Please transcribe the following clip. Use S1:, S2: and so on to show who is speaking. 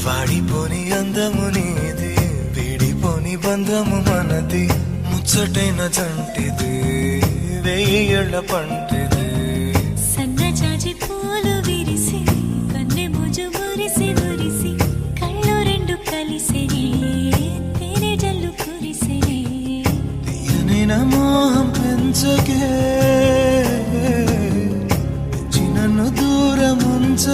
S1: వాడిపోని అందము నీది, వీడిపోని బంధము మనది, ముచ్చటైన జంటిది, వెయ్యేళ్ల పంటిది.
S2: సన్నజాజి పూలు విరిసి కన్నె ముజు మురిసి మురిసి కళ్ళు రెండు కలిసినే తేనె జల్లు కురిసినే.
S1: తీయనైన మోహం పెంచకే, నన్ను దూరం ఉంచ